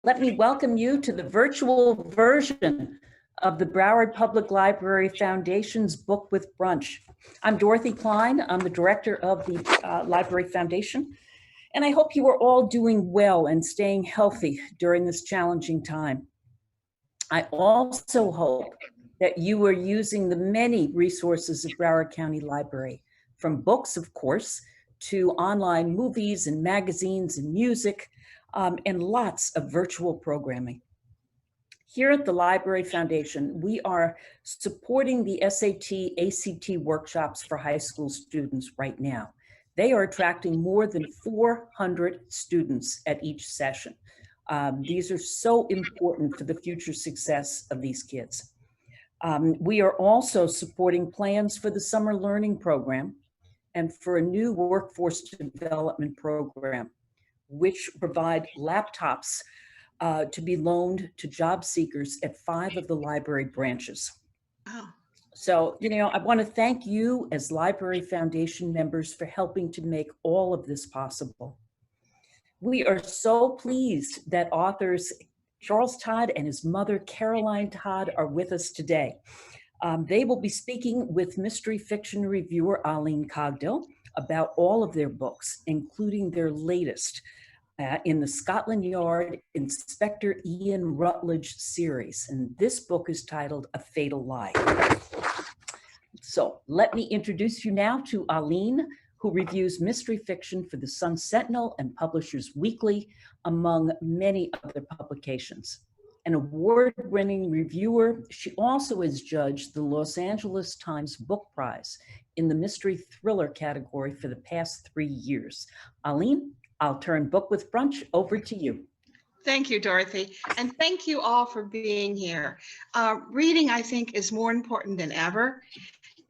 Let me welcome you to the virtual version of the Broward Public Library Foundation's Book with Brunch. I'm Dorothy Klein. I'm the director of the Library Foundation, and I hope you are all doing well and staying healthy during this challenging time. I also hope that you are using the many resources of Broward County Library, from books, of course, to online movies and magazines and music, and lots of virtual programming. Here at the Library Foundation, we are supporting the SAT, ACT workshops for high school students right now. They are attracting more than 400 students at each session. These are so important for the future success of these kids. We are also supporting plans for the summer learning program and for a new workforce development program, which provide laptops to be loaned to job seekers at 5 of the library branches. Wow. So, I want to thank you as Library Foundation members for helping to make all of this possible. We are so pleased that authors Charles Todd and his mother, Caroline Todd, are with us today. They will be speaking with mystery fiction reviewer Oline Cogdill about all of their books, including their latest in the Scotland Yard Inspector Ian Rutledge series. And this book is titled A Fatal Lie. So let me introduce you now to Oline, who reviews mystery fiction for the Sun Sentinel and Publishers Weekly, among many other publications. An award-winning reviewer, she also has judged the Los Angeles Times Book Prize in the mystery thriller category for the past 3 years. Oline, I'll turn Book with Brunch over to you. Thank you, Dorothy. And thank you all for being here. Reading, I think, is more important than ever.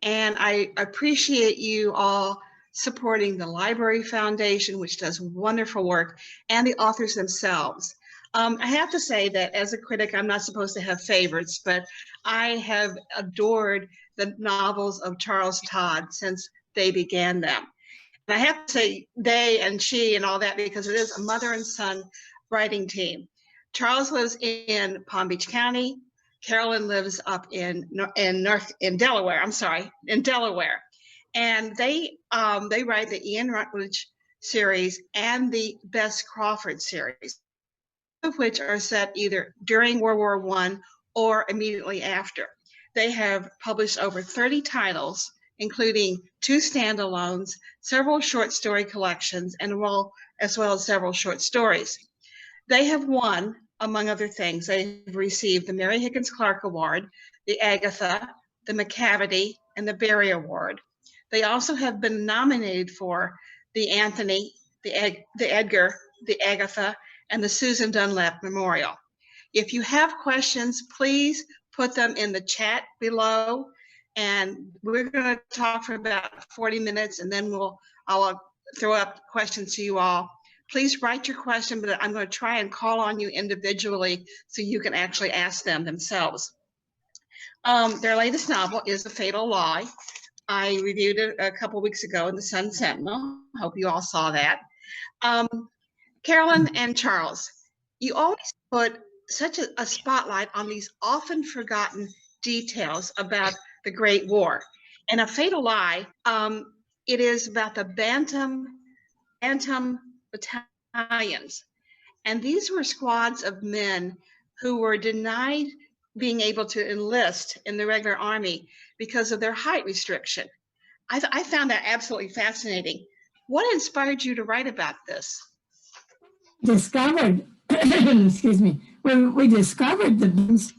And I appreciate you all supporting the Library Foundation, which does wonderful work, and the authors themselves. I have to say that as a critic, I'm not supposed to have favorites, but I have adored the novels of Charles Todd since they began them. And I have to say they and she and all that because it is a mother and son writing team. Charles lives in Palm Beach County. Carolyn lives up in Delaware. In Delaware. And they write the Ian Rutledge series and the Bess Crawford series, of which are set either during World War I or immediately after. They have published over 30 titles, including 2 standalones, several short story collections, and as well as several short stories. They have won, among other things, they've received the Mary Higgins Clark Award, the Agatha, the McCavity, and the Berry Award. They also have been nominated for the Anthony, the Edgar, the Agatha, and the Susan Dunlap Memorial. If you have questions, please put them in the chat below. And we're going to talk for about 40 minutes, and then I'll throw up questions to you all. Please write your question, but I'm going to try and call on you individually so you can actually ask them themselves. Their latest novel is A Fatal Lie. I reviewed it a couple weeks ago in the Sun Sentinel. Hope you all saw that. Carolyn and Charles, you always put such a spotlight on these often forgotten details about the Great War. And A Fatal Lie, it is about the Bantam battalions. And these were squads of men who were denied being able to enlist in the regular army because of their height restriction. I found that absolutely fascinating. What inspired you to write about this? Discovered, excuse me, when we discovered the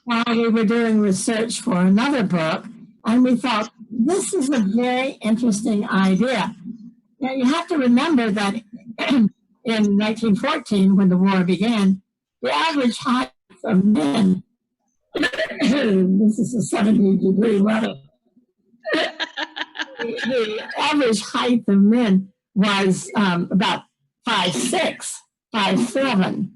while we were doing research for another book, and we thought, this is a very interesting idea. Now, you have to remember that in 1914, when the war began, the average height of men, this is a 70-degree weather, the average height of men was about 5'6", 5'7".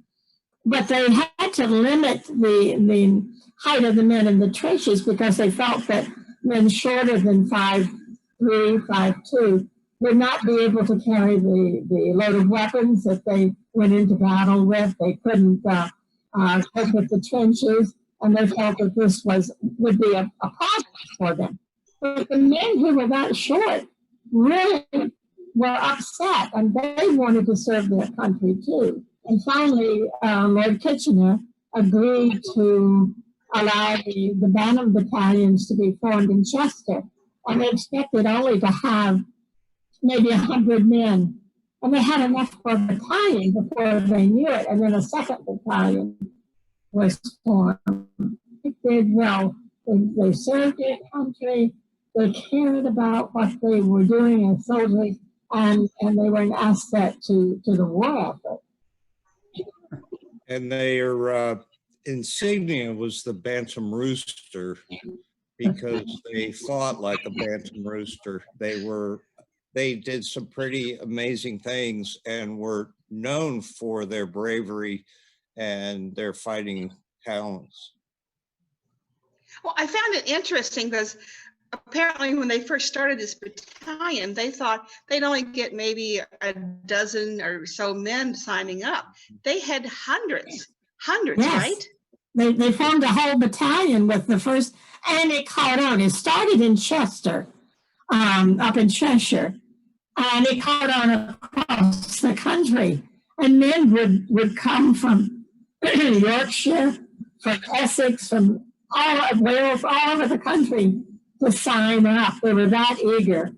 But they had to limit the height of the men in the trenches because they felt that men shorter than 5'3", 5'2", would not be able to carry the loaded weapons that they went into battle with. They couldn't cope with the trenches, and they felt that this would be a problem for them. But the men who were that short really were upset, and they wanted to serve their country too. And finally, Lord Kitchener agreed to allow the Bantam battalions to be formed in Chester, and they expected only to have maybe 100 men. And they had enough for a battalion before they knew it, and then a second battalion was formed. It did well. They served their country, they cared about what they were doing as soldiers, and they were an asset to the war effort. And their insignia was the Bantam Rooster, because they fought like a Bantam Rooster. They did some pretty amazing things and were known for their bravery and their fighting talents. Well, I found it interesting because apparently when they first started this battalion, they thought they'd only get maybe a dozen or so men signing up. They had hundreds, yes. Right? They formed a whole battalion with the first, and it caught on. It started in Chester, up in Cheshire, and it caught on across the country. And men would come from Yorkshire, from Essex, from all of Wales, all over the country to sign up. They were that eager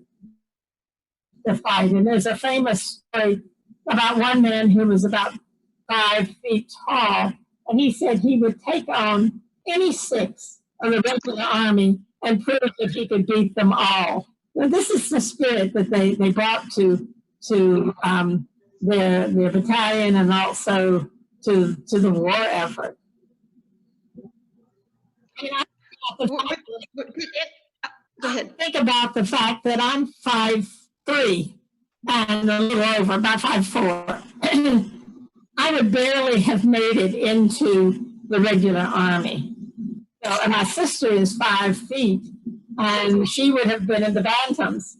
to fight. And there's a famous story about one man who was about 5 feet tall, and he said he would take on any 6 of the regular army and prove that he could beat them all. Now, this is the spirit that they brought to their battalion and also to the war effort. Go ahead. Think about the fact that I'm 5'3" and a little over, about 5'4". I would barely have made it into the regular army. So, and my sister is 5 feet, and she would have been in the Bantams.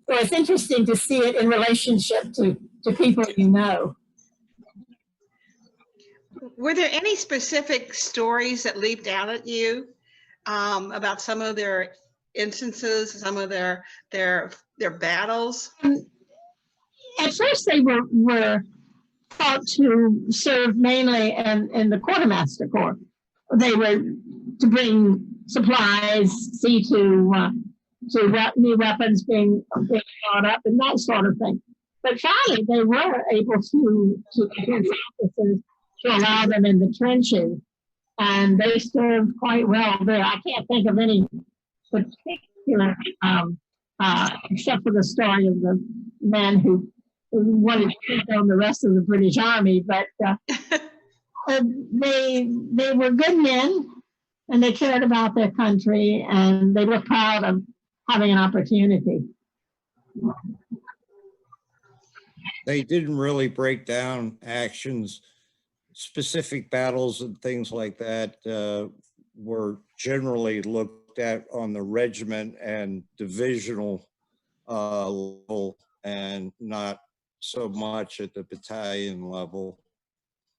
So it's interesting to see it in relationship to people you know. Were there any specific stories that leaped out at you about some of their instances, some of their battles? At first, they were thought to serve mainly in the quartermaster corps. They were to bring supplies, see to new weapons being brought up, and that sort of thing. But finally, they were able to convince officers to allow them in the trenches, and they served quite well there. I can't think of any particular, except for the story of the man who wanted to take on the rest of the British Army, but they were good men, and they cared about their country, and they were proud of having an opportunity. They didn't really break down actions. Specific battles and things like that were generally looked at on the regiment and divisional level, and not so much at the battalion level.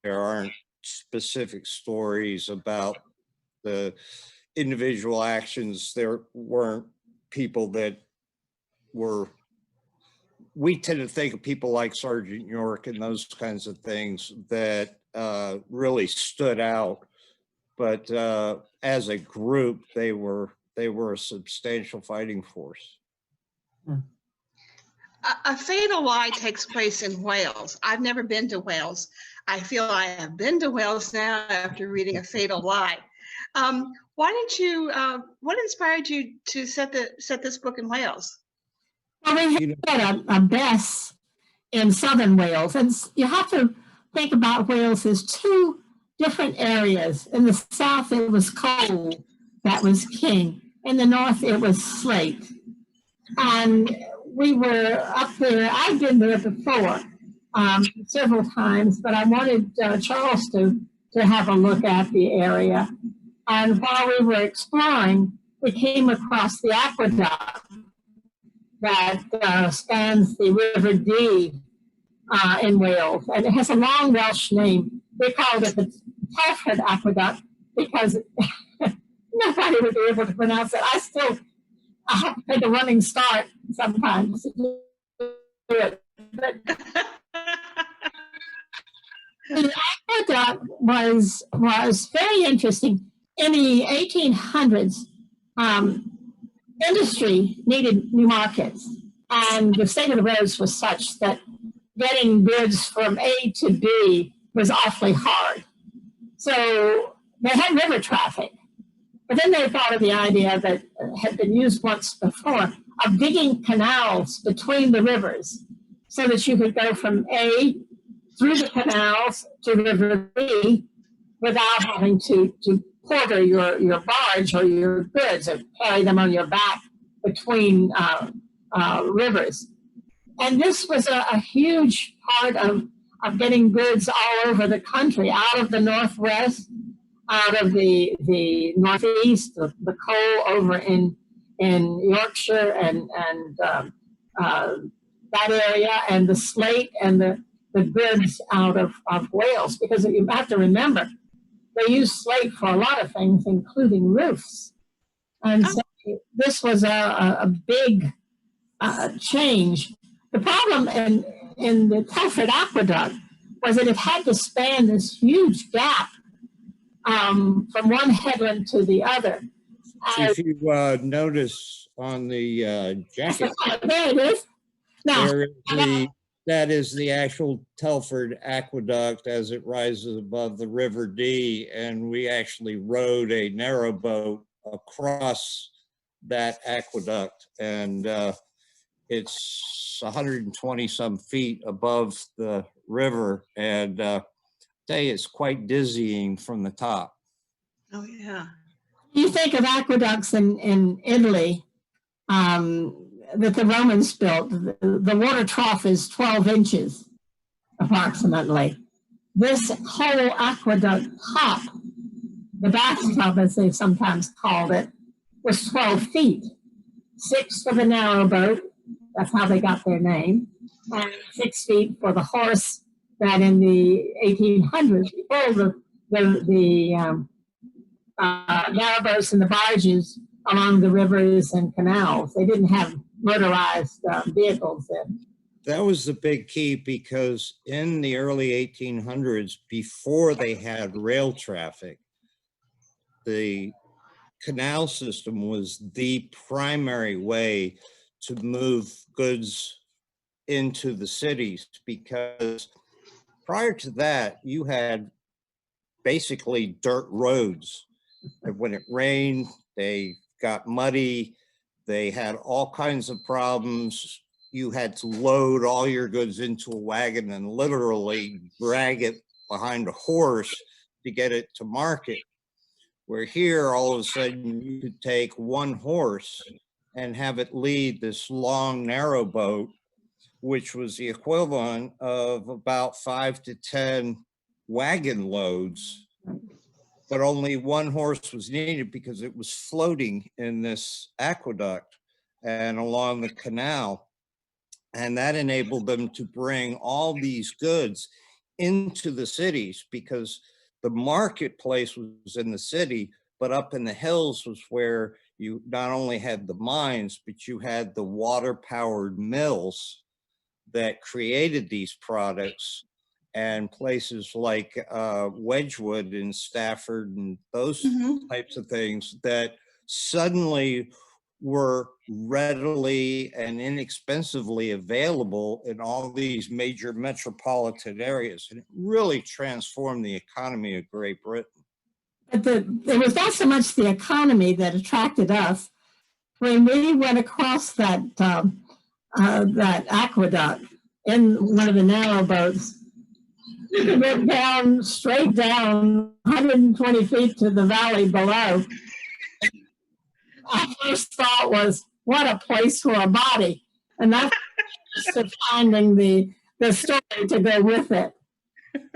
There aren't specific stories about the individual actions. There weren't people that were, we tend to think of people like Sergeant York and those kinds of things that really stood out, but as a group, they were a substantial fighting force. A Fatal Lie takes place in Wales. I've never been to Wales. I feel I have been to Wales now after reading A Fatal Lie. What inspired you to set this book in Wales? Well, we had a bess in southern Wales, and you have to think about Wales as 2 different areas. In the south, it was coal that was king. In the north, it was slate. And we were up there. I'd been there before several times, but I wanted Charles to have a look at the area. And while we were exploring, we came across the aqueduct. that spans the River Dee in Wales, and it has a long Welsh name. They called it the Telford Aqueduct because nobody would be able to pronounce it. I have to take a running start sometimes to do it. But the aqueduct was very interesting. In the 1800s, industry needed new markets, and the state of the roads was such that getting goods from A to B was awfully hard. So they had river traffic, but then they thought of the idea that had been used once before of digging canals between the rivers so that you could go from A through the canals to River B without having to porter your barge or your goods or carry them on your back between rivers. And this was a huge part of getting goods all over the country, out of the Northwest, out of the Northeast, the coal over in Yorkshire and that area, and the slate and the goods out of Wales, because you have to remember, they use slate for a lot of things, including roofs. And so this was a big change. The problem in the Telford Aqueduct was that it had to span this huge gap from one headland to the other. If you notice on the jacket, there it is. Now, that is the actual Telford Aqueduct as it rises above the River Dee, and we actually rode a narrowboat across that aqueduct, and it's 120 some feet above the river, and it's quite dizzying from the top. Oh, yeah. You think of aqueducts in Italy that the Romans built. The water trough is 12 inches, approximately. This whole aqueduct top, the bathtub, as they sometimes called it, was 12 feet. 6 for the narrowboat, that's how they got their name, and 6 feet for the horse that in the 1800s, before the narrowboats and the barges along the rivers and canals, they didn't have motorized vehicles then. That was the big key, because in the early 1800s, before they had rail traffic, the canal system was the primary way to move goods into the cities, because prior to that, you had basically dirt roads. And when it rained, they got muddy. They had all kinds of problems. You had to load all your goods into a wagon and literally drag it behind a horse to get it to market. Where here, all of a sudden, you could take one horse and have it lead this long, narrow boat, which was the equivalent of about 5 to 10 wagon loads. But only one horse was needed because it was floating in this aqueduct and along the canal. And that enabled them to bring all these goods into the cities, because the marketplace was in the city, but up in the hills was where you not only had the mines, but you had the water-powered mills that created these products, and places like Wedgwood in Stafford and those types of things that suddenly were readily and inexpensively available in all these major metropolitan areas. And it really transformed the economy of Great Britain. But it was not so much the economy that attracted us. When we went across that aqueduct in one of the narrow boats, we went down, straight down 120 feet to the valley below. Our first thought was, what a place for a body. And that's finding the story to go with it.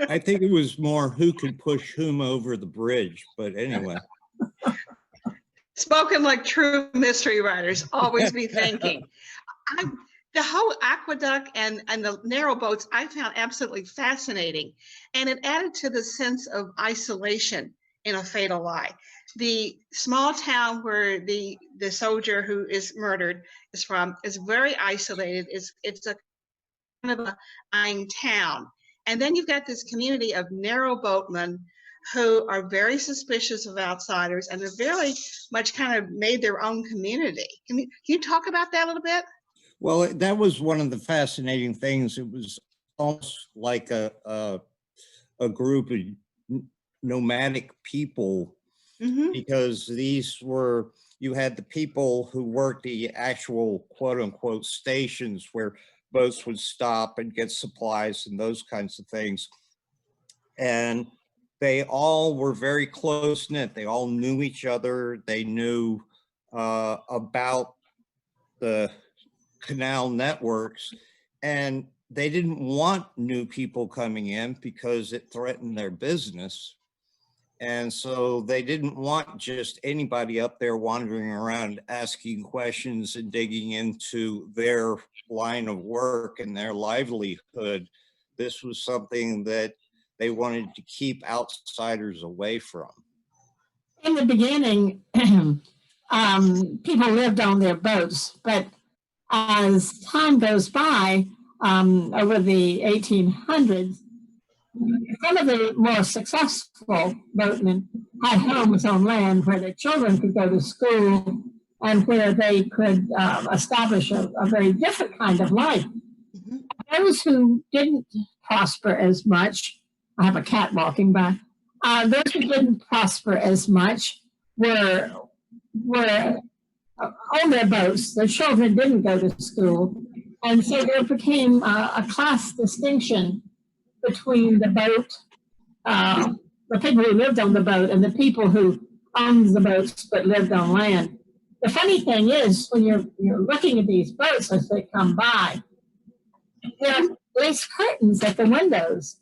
I think it was more who could push whom over the bridge, but anyway. Spoken like true mystery writers, always be thinking. The whole aqueduct and the narrow boats I found absolutely fascinating. And it added to the sense of isolation in A Fatal Lie. The small town where the soldier who is murdered is from is very isolated. It's a kind of a dying town. And then you've got this community of narrow boatmen who are very suspicious of outsiders and have very much kind of made their own community. Can you talk about that a little bit? Well, that was one of the fascinating things. It was almost like a group of nomadic people, because you had the people who worked the actual quote unquote stations where boats would stop and get supplies and those kinds of things. And they all were very close knit. They all knew each other. They knew about the canal networks, and they didn't want new people coming in because it threatened their business. And so they didn't want just anybody up there wandering around asking questions and digging into their line of work and their livelihood. This was something that they wanted to keep outsiders away from. In the beginning, people lived on their boats, but as time goes by, over the 1800s, some of the more successful boatmen had homes on land where their children could go to school and where they could establish a very different kind of life. Those who didn't prosper as much, I have a cat walking by, those who didn't prosper as much were on their boats. Their children didn't go to school. And so there became a class distinction between the boat, the people who lived on the boat and the people who owned the boats but lived on land. The funny thing is, when you're looking at these boats as they come by, there are lace curtains at the windows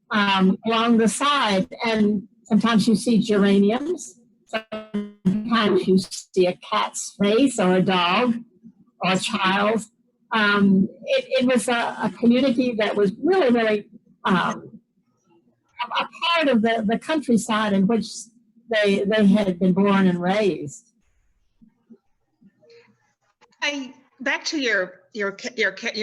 along the side, and sometimes you see geraniums, sometimes you see a cat's face or a dog or a child. It was a community that was really, really a part of the countryside in which they had been born and raised. Back to your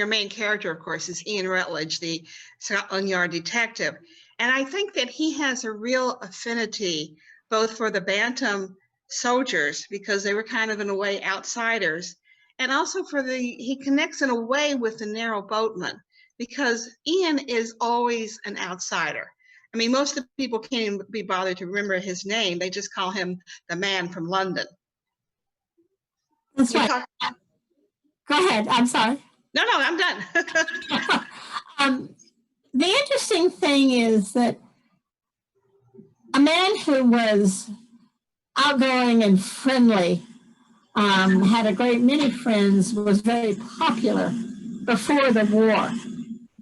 main character, of course, is Ian Rutledge, the Scotland Yard detective. And I think that he has a real affinity both for the Bantam soldiers, because they were kind of in a way outsiders, and also he connects in a way with the narrow boatman, because Ian is always an outsider. I mean, most of the people can't even be bothered to remember his name. They just call him the man from London. That's right. Go ahead. I'm sorry. No, I'm done. The interesting thing is that a man who was outgoing and friendly, had a great many friends, was very popular before the war,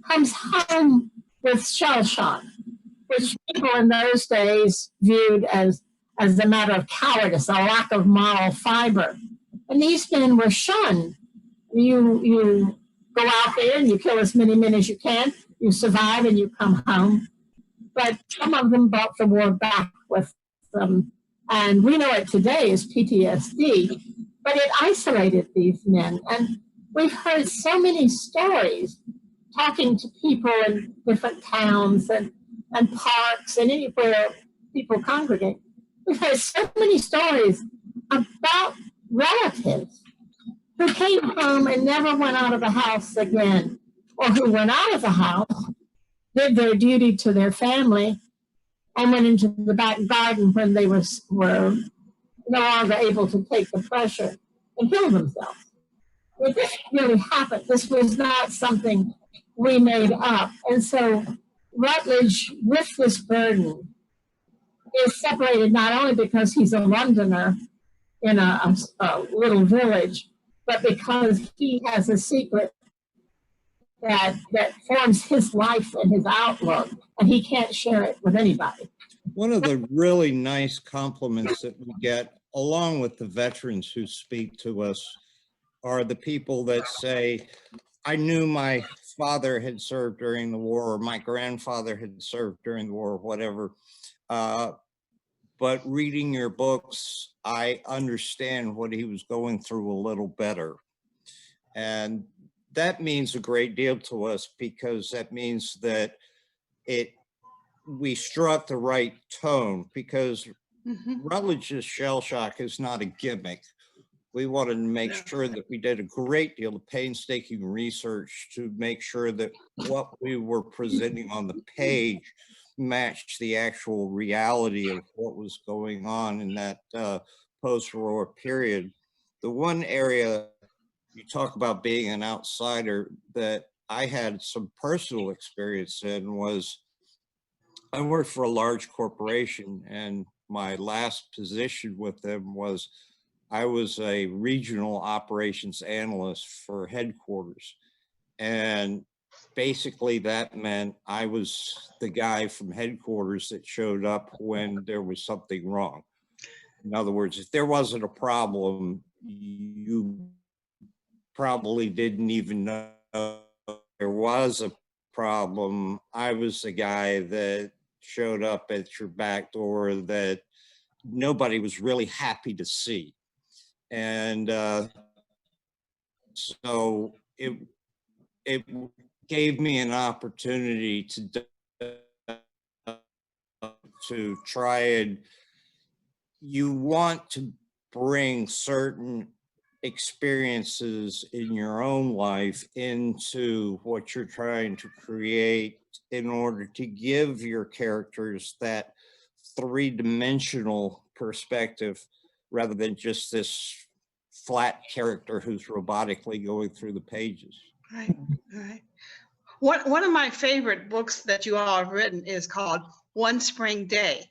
comes home with shell shock, which people in those days viewed as a matter of cowardice, a lack of moral fiber. And these men were shunned. You go out there and you kill as many men as you can, you survive and you come home. But some of them brought the war back with them. And we know it today as PTSD, but it isolated these men. And we've heard so many stories talking to people in different towns and parks and anywhere people congregate. We've heard so many stories about relatives who came home and never went out of the house again, or who went out of the house, did their duty to their family, and went into the back garden when they were no longer able to take the pressure and kill themselves. This really happened. This was not something we made up. And so Rutledge, with this burden, is separated not only because he's a Londoner in a little village, but because he has a secret that forms his life and his outlook, and he can't share it with anybody. One of the really nice compliments that we get, along with the veterans who speak to us, are the people that say, I knew my father had served during the war, or my grandfather had served during the war, or whatever. But reading your books, I understand what he was going through a little better. And that means a great deal to us, because that means that we struck the right tone, because Rutledge's shell shock is not a gimmick. We wanted to make sure that we did a great deal of painstaking research to make sure that what we were presenting on the page matched the actual reality of what was going on in that post-war period. The one area you talk about being an outsider that I had some personal experience in was, I worked for a large corporation, and my last position with them was I was a regional operations analyst for headquarters. And basically that meant I was the guy from headquarters that showed up when there was something wrong. In other words, if there wasn't a problem, you probably didn't even know there was a problem. I was the guy that showed up at your back door that nobody was really happy to see. And so it gave me an opportunity to try and, you want to bring certain experiences in your own life into what you're trying to create in order to give your characters that three-dimensional perspective, rather than just this flat character who's robotically going through the pages. Right, right. One of my favorite books that you all have written is called One Spring Day,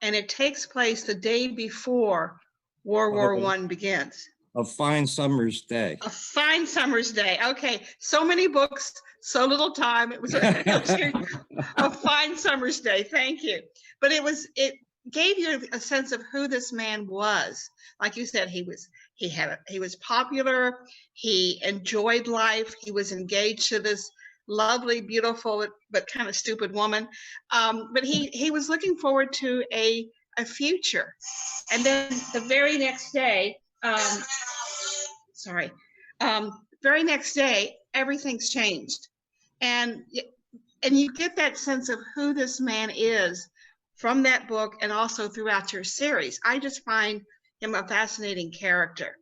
and it takes place the day before World War I begins. A fine summer's day. A fine summer's day. Okay, so many books, so little time. It was a fine summer's day. Thank you. But it gave you a sense of who this man was. Like you said, he was popular. He enjoyed life. He was engaged to this lovely, beautiful, but kind of stupid woman. But he was looking forward to a future. And then the very next day, very next day, everything's changed. And you get that sense of who this man is from that book, and also throughout your series. I just find him a fascinating character.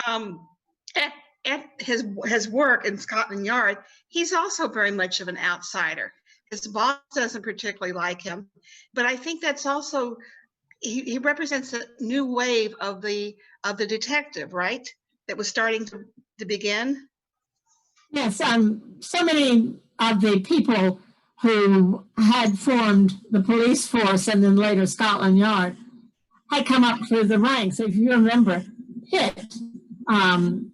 At his work in Scotland Yard, he's also very much of an outsider. His boss doesn't particularly like him, but I think that's also, he represents a new wave of the detective, right? That was starting to begin. Yes, so many of the people who had formed the police force and then later Scotland Yard had come up through the ranks. If you remember Pitt, in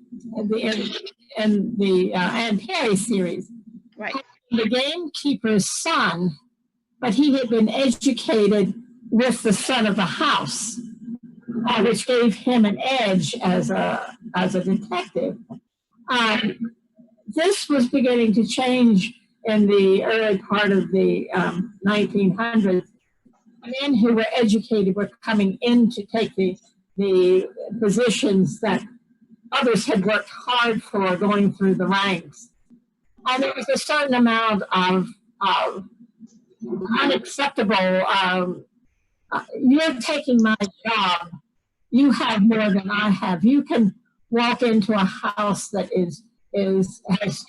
the Anne Perry series, Right. The gamekeeper's son, but he had been educated with the son of the house, which gave him an edge as a detective. This was beginning to change in the early part of the 1900s. Men who were educated were coming in to take the positions that others had worked hard for, going through the ranks. And there was a certain amount of unacceptable, you're taking my job, you have more than I have. You can walk into a house that has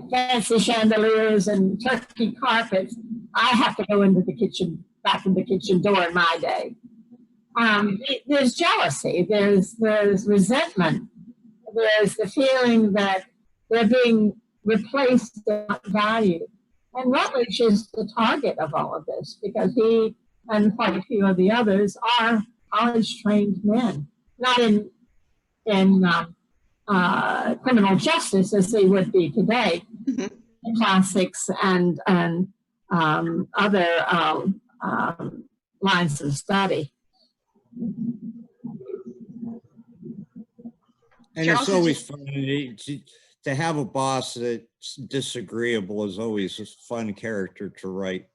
fancy chandeliers and turkey carpets. I have to go into the kitchen, back in the kitchen door in my day. There's jealousy, there's resentment, there's the feeling that they're being replaced, not valued. And Rutledge is the target of all of this, because he and quite a few of the others are college-trained men, not in criminal justice as they would be today, classics and other lines of study. And Charles, it's always fun to have a boss that's disagreeable is always a fun character to write.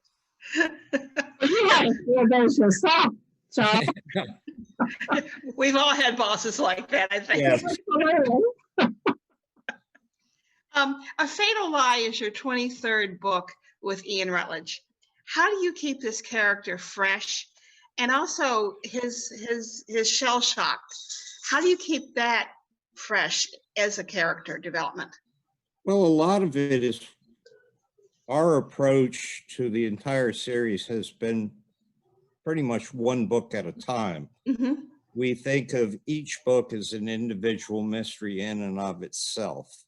You had a few of those yourself, Charles. We've all had bosses like that, I think. Yes. A Fatal Lie is your 23rd book with Ian Rutledge. How do you keep this character fresh, and also his shell shock? How do you keep that fresh as a character development? Well, a lot of it is our approach to the entire series has been pretty much one book at a time. Mm-hmm. We think of each book as an individual mystery in and of itself.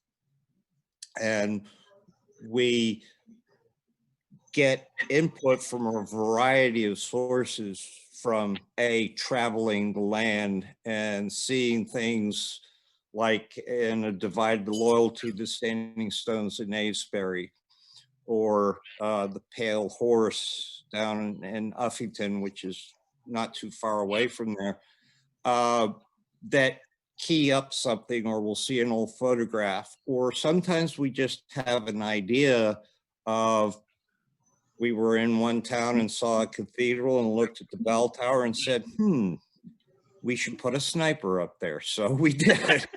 And we get input from a variety of sources, from traveling the land and seeing things like in A Divided Loyalty, The Standing Stones in Avesbury, or The Pale Horse down in Uffington, which is not too far away from there, that key up something, or we'll see an old photograph, or sometimes we just have an idea of, we were in one town and saw a cathedral and looked at the bell tower and said, we should put a sniper up there. So we did.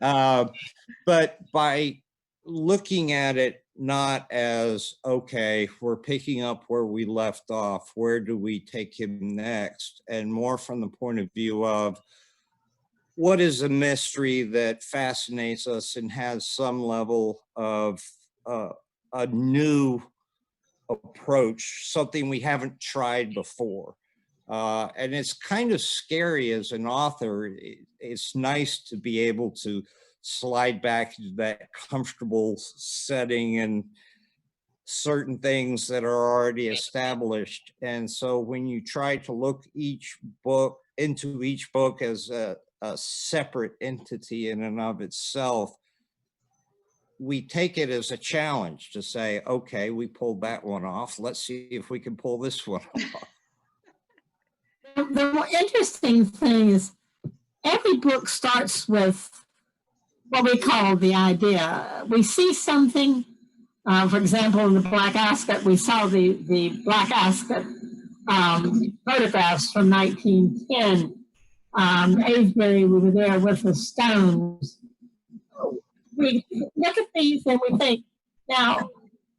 But by looking at it not as, okay, we're picking up where we left off, where do we take him next? And more from the point of view of, what is a mystery that fascinates us and has some level of a new approach, something we haven't tried before. And it's kind of scary as an author. It's nice to be able to slide back into that comfortable setting and certain things that are already established. And so when you try to look into each book as a separate entity in and of itself, we take it as a challenge to say, okay, we pulled that one off. Let's see if we can pull this one off. The more interesting thing is every book starts with what we call the idea. We see something, for example, in the Black Ascot, we saw the Black Ascot photographs from 1910. Avebury, we were there with the Stones. We look at these and we think, now,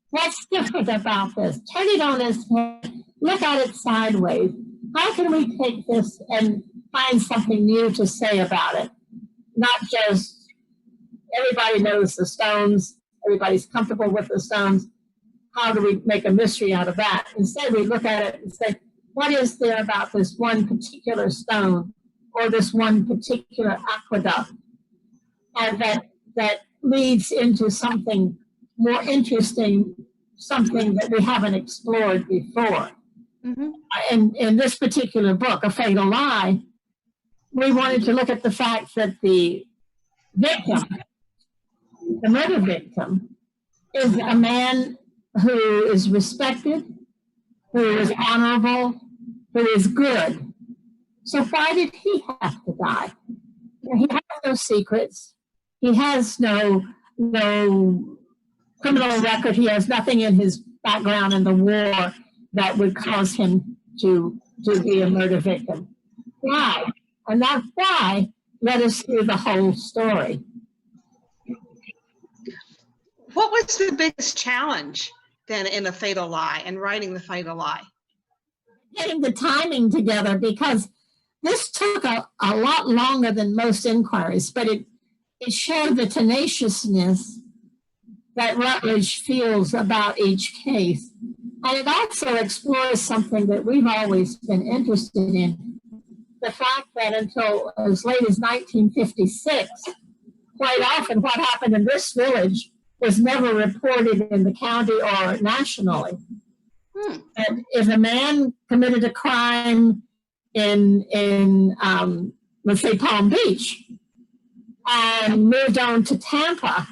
what's different about this? Turn it on its head, look at it sideways. How can we take this and find something new to say about it? Not just everybody knows the Stones, everybody's comfortable with the Stones. How do we make a mystery out of that? Instead, we look at it and say, what is there about this one particular stone or this one particular aqueduct? And that leads into something more interesting, something that we haven't explored before. Mm-hmm. In this particular book, A Fatal Lie, we wanted to look at the fact that the victim, the murder victim, is a man who is respected, who is honorable, who is good. So why did he have to die? He has no secrets. He has no criminal record. He has nothing in his background in the war that would cause him to be a murder victim. Why? And that why led us through the whole story. What was the biggest challenge then in A Fatal Lie and writing The Fatal Lie? Getting the timing together, because this took a lot longer than most inquiries, but it showed the tenaciousness that Rutledge feels about each case. And it also explores something that we've always been interested in, the fact that until as late as 1956, quite often what happened in this village was never reported in the county or nationally. And if a man committed a crime in let's say Palm Beach and moved on to Tampa,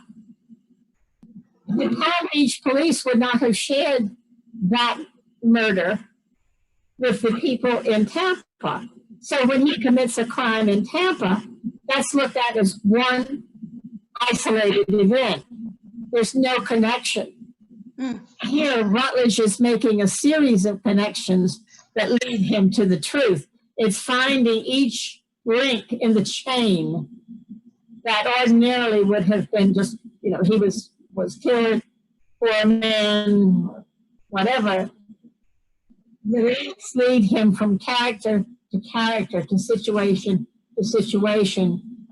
the Palm Beach police would not have shared that murder with the people in Tampa. So when he commits a crime in Tampa, that's looked at as one isolated event. There's no connection. Here, Rutledge is making a series of connections that lead him to the truth. It's finding each link in the chain that ordinarily would have been just, you know, he was killed, poor man, whatever. The links lead him from character to character, to situation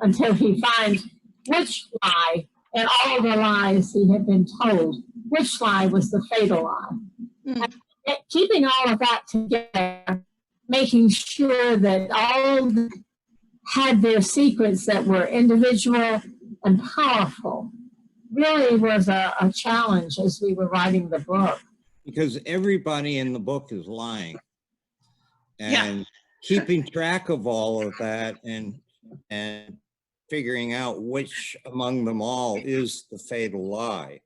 until he finds which lie and all the lies he had been told, which lie was the fatal lie. And keeping all of that together, making sure that all had their secrets that were individual and powerful, really was a challenge as we were writing the book. Because everybody in the book is lying. And keeping track of all of that and figuring out which among them all is the fatal lie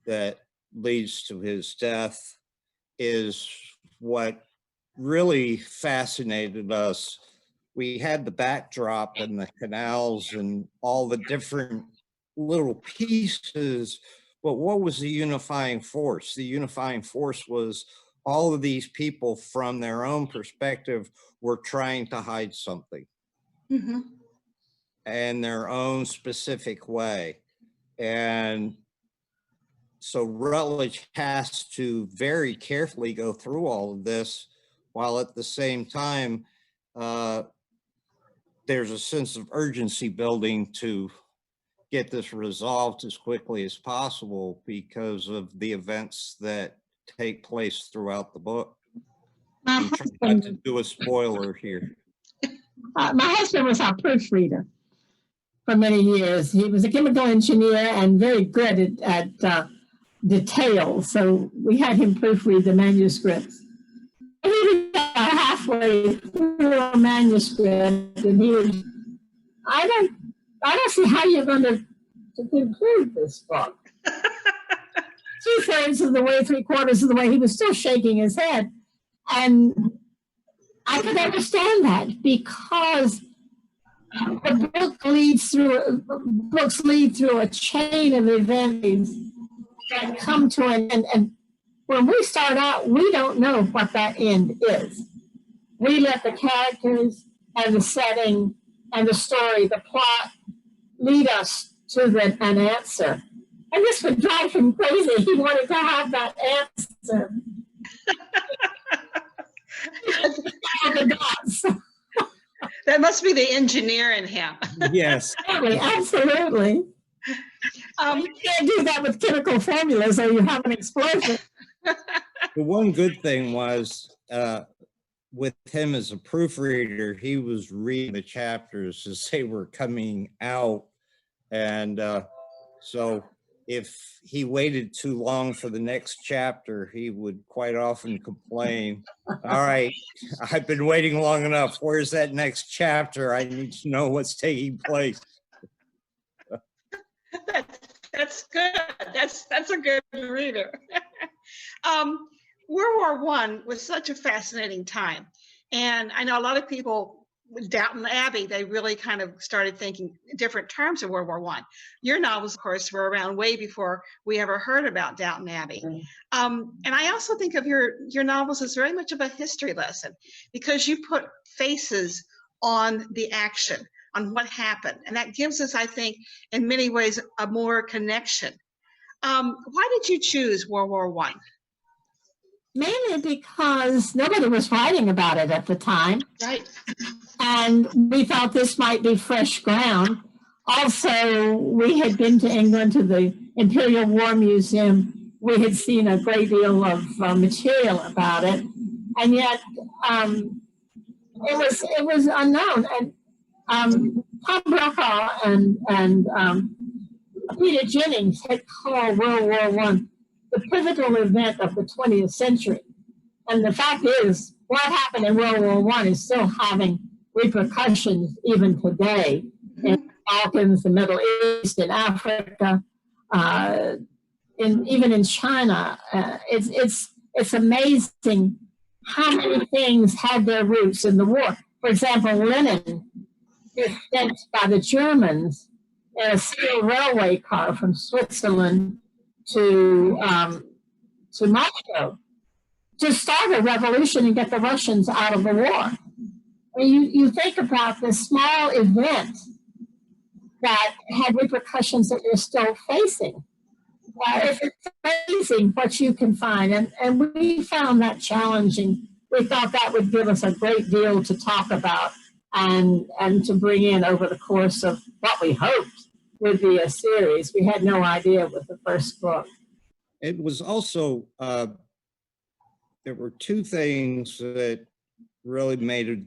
that leads to his death is what really fascinated us. We had the backdrop and the canals and all the different little pieces, but what was the unifying force? The unifying force was all of these people from their own perspective were trying to hide something in their own specific way. And so Rutledge has to very carefully go through all of this, while at the same time, there's a sense of urgency building to get this resolved as quickly as possible because of the events that take place throughout the book. I'm trying not to do a spoiler here. My husband was our proofreader for many years. He was a chemical engineer and very good at detail. So we had him proofread the manuscripts. He got halfway through a manuscript and he was, I don't see how you're going to conclude this book. 2/3 of the way, 3/4 of the way, he was still shaking his head. And I could understand that because the books lead through a chain of events that come to an end. And when we start out, we don't know what that end is. We let the characters and the setting and the story, the plot, lead us to an answer. And this would drive him crazy. He wanted to have that answer. That must be the engineer in him. Yes. Absolutely. You can't do that with chemical formulas or you have an explosion. The one good thing was with him as a proofreader, he was reading the chapters as they were coming out. And so if he waited too long for the next chapter, he would quite often complain, all right, I've been waiting long enough. Where's that next chapter? I need to know what's taking place. That's good. That's a good reader. World War I was such a fascinating time. And I know a lot of people with Downton Abbey, they really kind of started thinking different terms of World War I. Your novels, of course, were around way before we ever heard about Downton Abbey. And I also think of your novels as very much of a history lesson because you put faces on the action, on what happened. And that gives us, I think, in many ways, a more connection. Why did you choose World War I? Mainly because nobody was writing about it at the time. Right. And we thought this might be fresh ground. Also, we had been to England to the Imperial War Museum. We had seen a great deal of material about it. And yet it was unknown. And Tom Brokaw and Peter Jennings had called World War I the pivotal event of the 20th century. And the fact is, what happened in World War I is still having repercussions even today in the Balkans, the Middle East, in Africa, even in China. It's amazing how many things had their roots in the war. For example, Lenin is sent by the Germans in a steel railway car from Switzerland to Moscow to start a revolution and get the Russians out of the war. You think about this small event that had repercussions that you're still facing. It's amazing what you can find, and we found that challenging. We thought that would give us a great deal to talk about and to bring in over the course of what we hoped would be a series. We had no idea with the first book. It was also, there were two things that really made a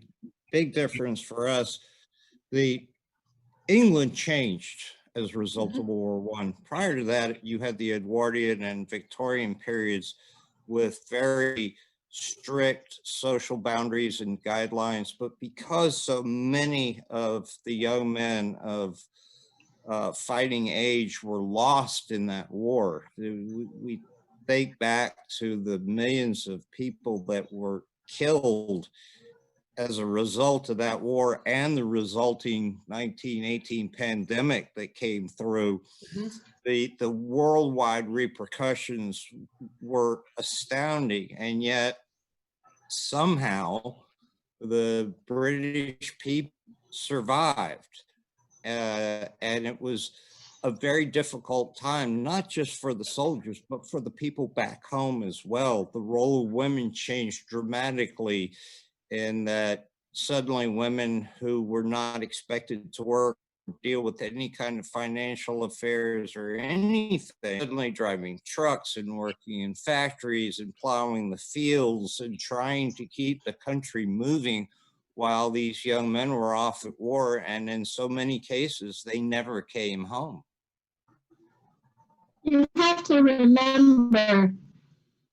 big difference for us. England changed as a result of World War I. Prior to that, you had the Edwardian and Victorian periods with very strict social boundaries and guidelines, but because so many of the young men of fighting age were lost in that war, we think back to the millions of people that were killed as a result of that war and the resulting 1918 pandemic that came through. The worldwide repercussions were astounding, and yet somehow the British people survived. And it was a very difficult time, not just for the soldiers, but for the people back home as well. The role of women changed dramatically in that suddenly women who were not expected to work, deal with any kind of financial affairs or anything, suddenly driving trucks and working in factories and plowing the fields and trying to keep the country moving while these young men were off at war. And in so many cases, they never came home. You have to remember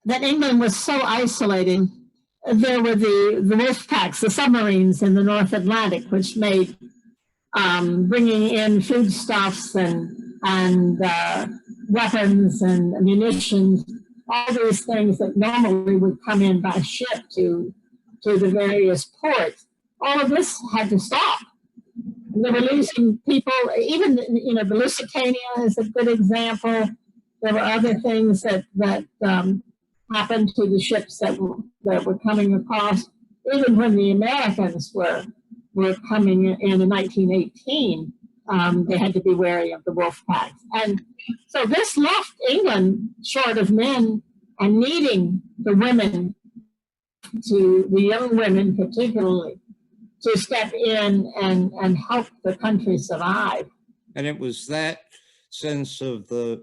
that England was so isolating. There were the wolf packs, the submarines in the North Atlantic, which made bringing in foodstuffs and weapons and munitions, all these things that normally would come in by ship to the various ports. All of this had to stop. They were losing people. Even the Lusitania is a good example. There were other things that happened to the ships that were coming across. Even when the Americans were coming in 1918, they had to be wary of the wolf packs. And so this left England short of men and needing the women, the young women particularly, to step in and help the country survive. And it was that sense of the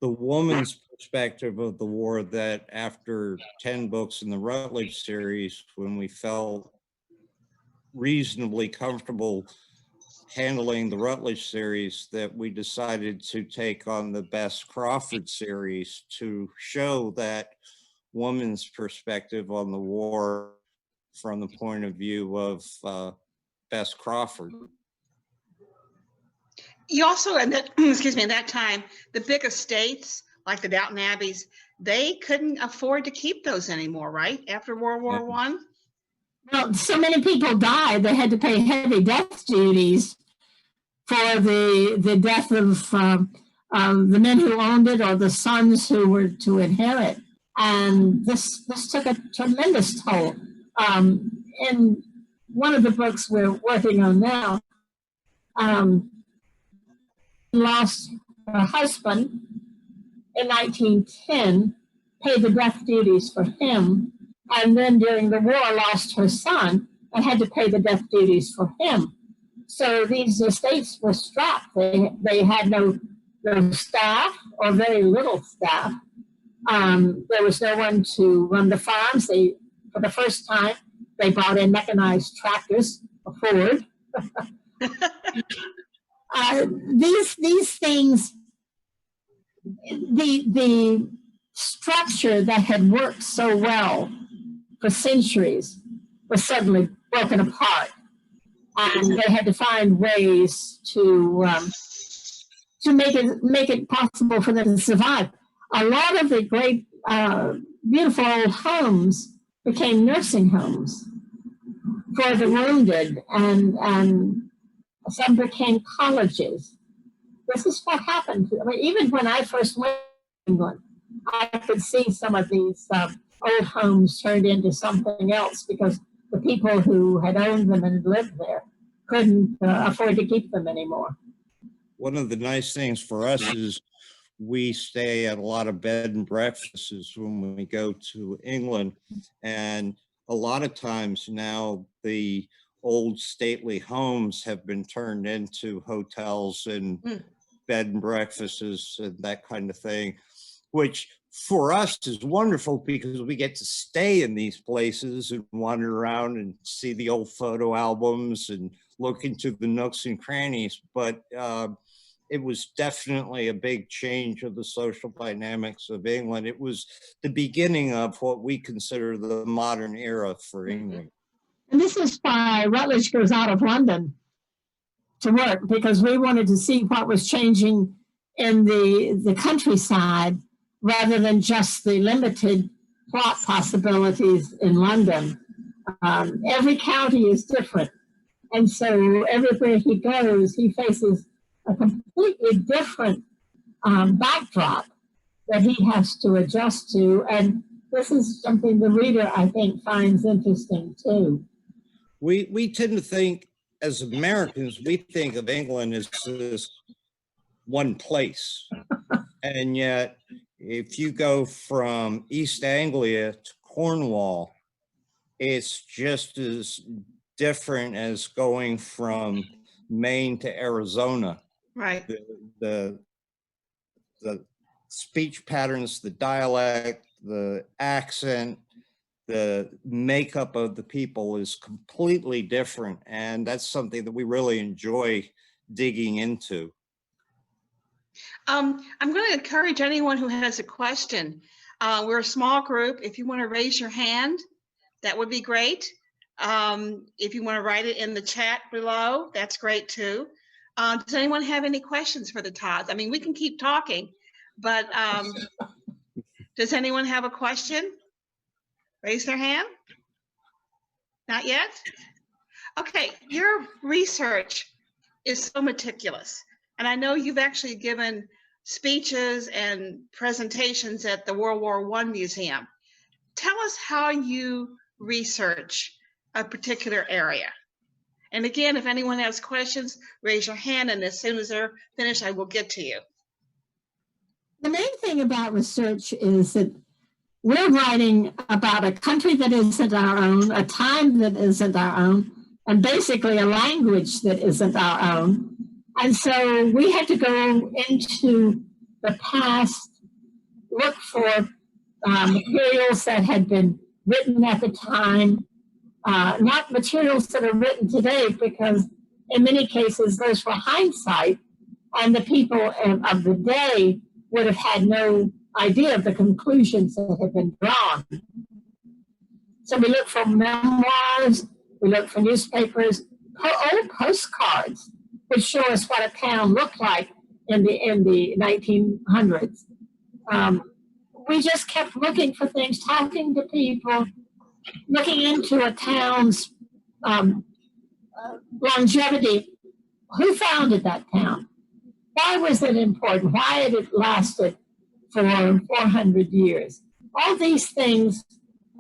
woman's perspective of the war that after 10 books in the Rutledge series, when we felt reasonably comfortable handling the Rutledge series, that we decided to take on the Bess Crawford series to show that woman's perspective on the war from the point of view of Bess Crawford. You also, at that, excuse me, at that time, the big estates like the Downton Abbeys, they couldn't afford to keep those anymore, right? After World War I? Well, so many people died, they had to pay heavy death duties for the death of the men who owned it or the sons who were to inherit. And this took a tremendous toll. In one of the books we're working on now, lost her husband in 1910, paid the death duties for him, and then during the war lost her son and had to pay the death duties for him. So these estates were strapped. They had no staff or very little staff. There was no one to run the farms. For the first time, they brought in mechanized tractors, a Ford. These things, the structure that had worked so well for centuries was suddenly broken apart, and they had to find ways to make it possible for them to survive. A lot of the great, beautiful old homes became nursing homes for the wounded, and Some became colleges. This is what happened. I mean, even when I first went to England, I could see some of these old homes turned into something else because the people who had owned them and lived there couldn't afford to keep them anymore. One of the nice things for us is we stay at a lot of bed and breakfasts when we go to England. And a lot of times now the old stately homes have been turned into hotels and bed and breakfasts and that kind of thing, which for us is wonderful because we get to stay in these places and wander around and see the old photo albums and look into the nooks and crannies. But it was definitely a big change of the social dynamics of England. It was the beginning of what we consider the modern era for England. And this is why Rutledge goes out of London to work, because we wanted to see what was changing in the countryside rather than just the limited plot possibilities in London. Every county is different. And so everywhere he goes, he faces a completely different backdrop that he has to adjust to. And this is something the reader, I think, finds interesting too. We tend to think, as Americans, we think of England as this one place. And yet, if you go from East Anglia to Cornwall, it's just as different as going from Maine to Arizona. Right. The speech patterns, the dialect, the accent, the makeup of the people is completely different. And that's something that we really enjoy digging into. I'm going to encourage anyone who has a question. We're a small group. If you want to raise your hand, that would be great. If you want to write it in the chat below, that's great too. Does anyone have any questions for the Todds? I mean, we can keep talking, but does anyone have a question? Raise their hand. Not yet? Okay, your research is so meticulous. And I know you've actually given speeches and presentations at the World War I Museum. Tell us how you research a particular area. And again, if anyone has questions, raise your hand, and as soon as they're finished, I will get to you. The main thing about research is that we're writing about a country that isn't our own, a time that isn't our own, and basically a language that isn't our own. And so we had to go into the past, look for materials that had been written at the time, not materials that are written today, because in many cases those were hindsight, and the people of the day would have had no idea of the conclusions that had been drawn. So we look for memoirs, we look for newspapers, old postcards, which show us what a town looked like in the 1900s. We just kept looking for things, talking to people, looking into a town's longevity. Who founded that town? Why was it important? Why had it lasted for 400 years? All these things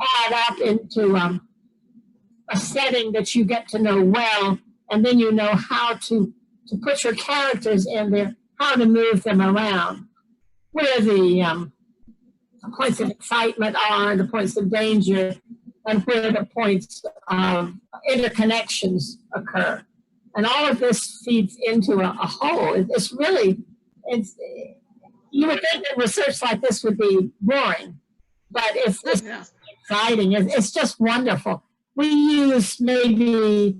add up into a setting that you get to know well, and then you know how to put your characters in there, how to move them around, where the points of excitement are, the points of danger, and where the points of interconnections occur. And all of this feeds into a whole. It's really, you would think that research like this would be boring, but it's exciting. It's just wonderful. We use maybe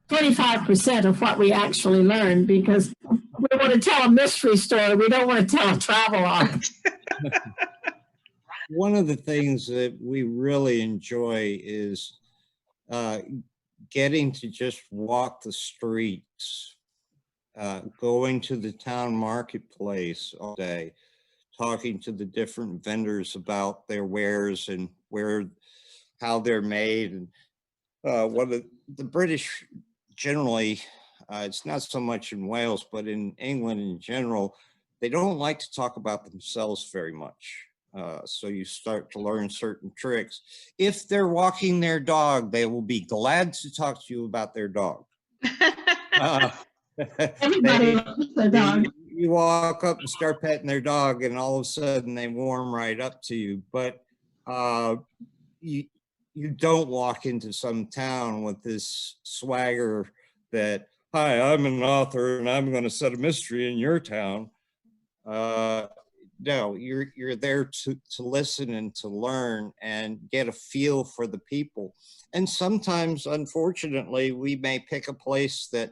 25% of what we actually learn because we want to tell a mystery story. We don't want to tell a travel arc. One of the things that we really enjoy is getting to just walk the streets, going to the town marketplace all day, talking to the different vendors about their wares and how they're made. And one of the British generally it's not so much in Wales, but in England in general, they don't like to talk about themselves very much. So you start to learn certain tricks. If they're walking their dog, they will be glad to talk to you about their dog. Everybody loves their dog. You walk up and start petting their dog, and all of a sudden they warm right up to you. But you don't walk into some town with this swagger that, hi, I'm an author and I'm going to set a mystery in your town. No, you're there to listen and to learn and get a feel for the people. And sometimes, unfortunately, we may pick a place that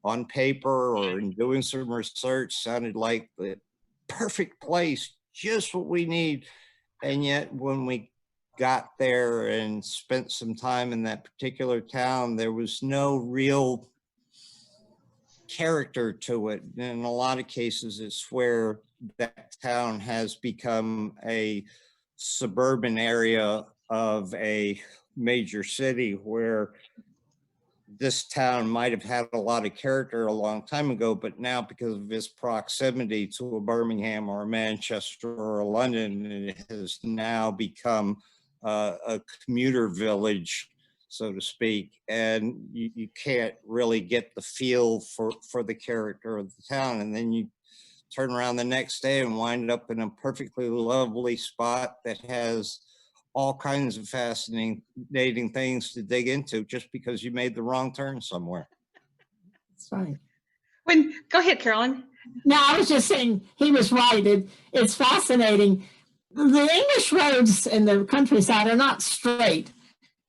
on paper or in doing some research sounded like the perfect place, just what we need. And yet when we got there and spent some time in that particular town, there was no real character to it. In a lot of cases, it's where that town has become a suburban area of a major city, where this town might have had a lot of character a long time ago, but now because of its proximity to a Birmingham or a Manchester or a London, it has now become a commuter village, so to speak, and you can't really get the feel for the character of the town. And then you turn around the next day and wind up in a perfectly lovely spot that has all kinds of fascinating things to dig into just because you made the wrong turn somewhere. That's right. Go ahead, Carolyn. No, I was just saying he was right. It's fascinating. The English roads in the countryside are not straight.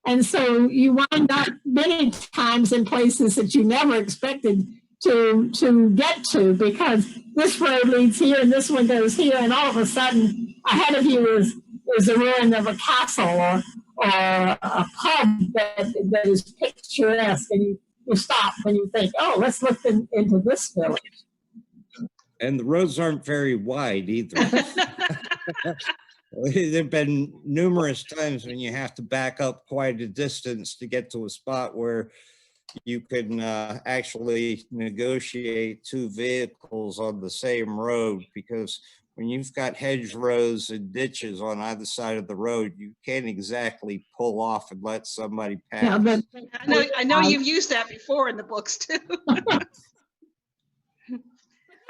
And so you wind up many times in places that you never expected to get to, because this road leads here and this one goes here, and all of a sudden ahead of you is the ruin of a castle or a pub that is picturesque, and you stop and you think, oh, let's look into this village. And the roads aren't very wide either. There've been numerous times when you have to back up quite a distance to get to a spot where you can actually negotiate two vehicles on the same road, because when you've got hedgerows and ditches on either side of the road, you can't exactly pull off and let somebody pass. Yeah, but I know you've used that before in the books too.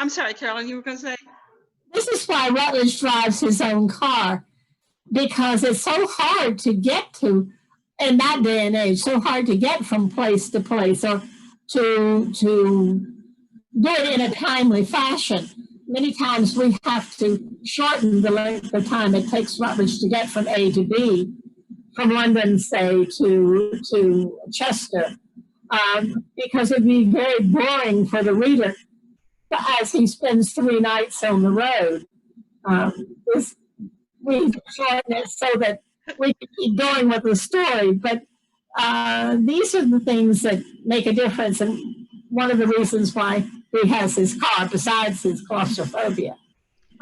I'm sorry, Carolyn, you were going to say? this is why Rutledge drives his own car, because it's so hard to get to in that day and age, so hard to get from place to place or to do it in a timely fashion. Many times we have to shorten the length of time it takes Rutledge to get from A to B, from London, say, to Chester, because it'd be very boring for the reader as he spends 3 nights on the road. We shorten it so that we can keep going with the story, but these are the things that make a difference, and one of the reasons why he has his car, besides his claustrophobia.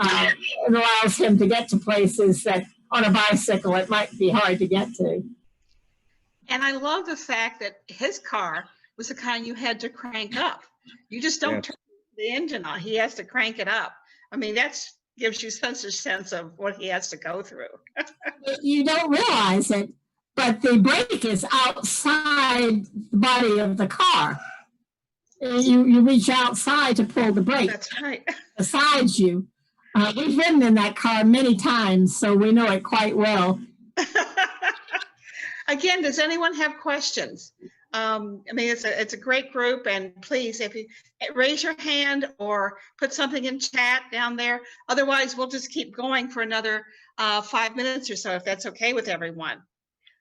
It allows him to get to places that on a bicycle it might be hard to get to. And I love the fact that his car was the kind you had to crank up. You just don't turn the engine on. He has to crank it up. I mean, that gives you such a sense of what he has to go through. You don't realize it, but the brake is outside the body of the car. You reach outside to pull the brake. That's right. Beside you. We've ridden in that car many times, so we know it quite well. Again, does anyone have questions? I mean, it's a great group, and please, if you raise your hand or put something in chat down there. Otherwise, we'll just keep going for another 5 minutes or so, if that's okay with everyone.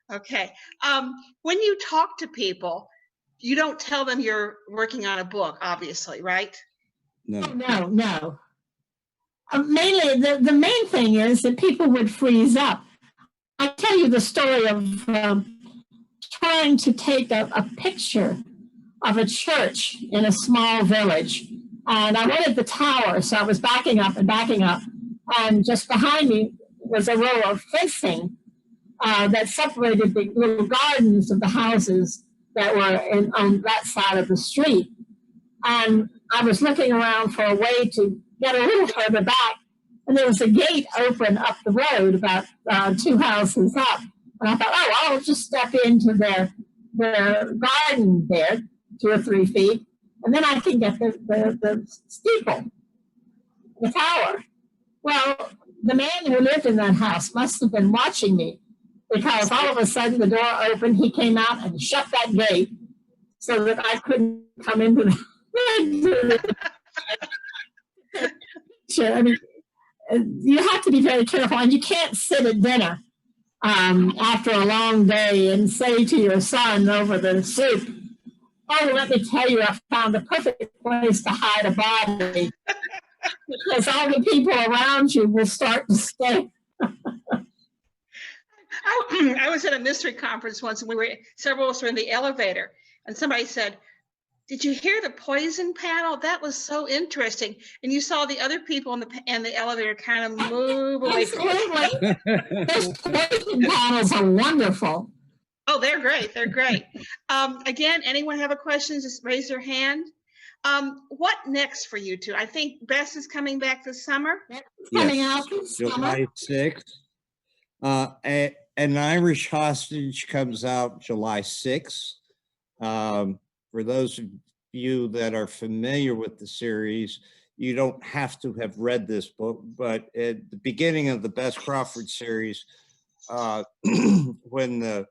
Okay. When you talk to people, you don't tell them you're working on a book, obviously, right? No. Mainly, the main thing is that people would freeze up. I tell you the story of trying to take a picture of a church in a small village. And I wanted the tower, so I was backing up. And just behind me was a row of fencing that separated the little gardens of the houses that were on that side of the street. And I was looking around for a way to get a little further back, and there was a gate open up the road about 2 houses up. And I thought, oh, I'll just step into their garden there, 2 or 3 feet, and then I can get the steeple, the tower. Well, the man who lived in that house must have been watching me, because all of a sudden the door opened, he came out and shut that gate so that I couldn't come into the I mean, you have to be very careful, and you can't sit at dinner after a long day and say to your son over the soup, oh, let me tell you, I found the perfect place to hide a body, because all the people around you will start to stay. I was at a mystery conference once, and several of us were in the elevator, and somebody said, did you hear the poison panel? That was so interesting. And you saw the other people in the elevator kind of move away from Absolutely. Those poison panels are wonderful. Oh, they're great. They're great. Again, anyone have a question? Just raise your hand. What next for you two? I think Bess is coming back this summer. Coming out this July summer. 6th. An Irish Hostage comes out July 6th. For those of you that are familiar with the series, you don't have to have read this book, but at the beginning of the Bess Crawford series, when the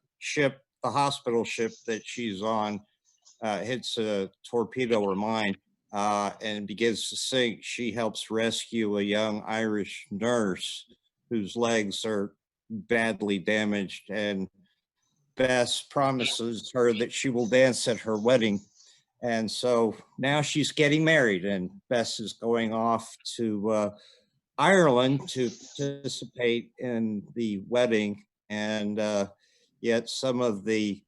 hospital ship that she's on hits a torpedo or mine and begins to sink, she helps rescue a young Irish nurse whose legs are badly damaged, and Bess promises her that she will dance at her wedding. And so now she's getting married, and Bess is going off to Ireland to participate in the wedding. And yet some of the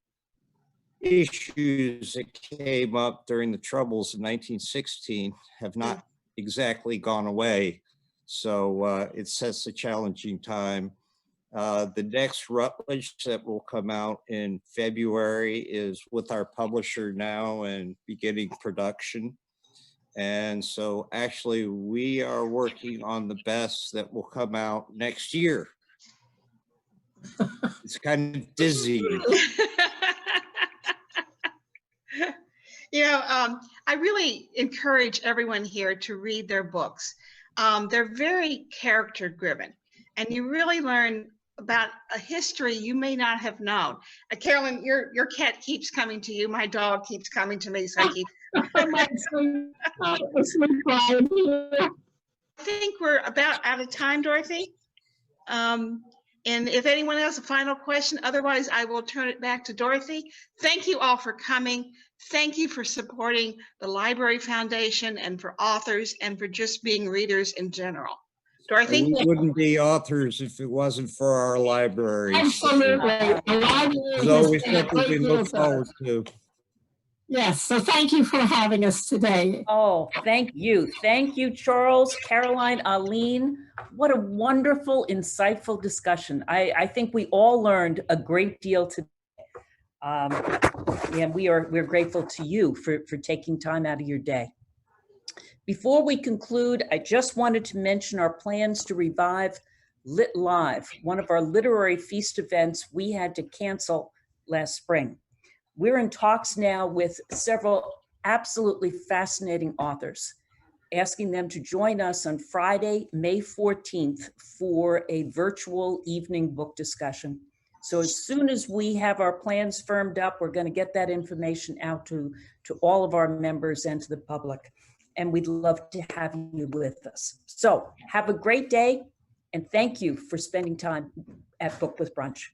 issues that came up during the Troubles in 1916 have not exactly gone away. So it sets a challenging time. The next Rutledge that will come out in February is with our publisher now and beginning production. And so actually we are working on the Bess that will come out next year. It's kind of dizzying. You know, I really encourage everyone here to read their books. They're very character driven, and you really learn about a history you may not have known. Carolyn, your cat keeps coming to you. My dog keeps coming to me. So I keep. I think we're about out of time, Dorothy. And if anyone has a final question, otherwise I will turn it back to Dorothy. Thank you all for coming. Thank you for supporting the Library Foundation and for authors and for just being readers in general. Dorothy? We wouldn't be authors if it wasn't for our library. Absolutely. There's always something we look forward to. Yes, so thank you for having us today. Oh, thank you. Thank you, Charles, Caroline, Oline. What a wonderful, insightful discussion. I think we all learned a great deal today. And we're grateful to you for taking time out of your day. Before we conclude, I just wanted to mention our plans to revive Lit Live, one of our literary feast events we had to cancel last spring. We're in talks now with several absolutely fascinating authors, asking them to join us on Friday, May 14th for a virtual evening book discussion. So as soon as we have our plans firmed up, we're going to get that information out to all of our members and to the public. And we'd love to have you with us. So have a great day, and thank you for spending time at Book with Brunch.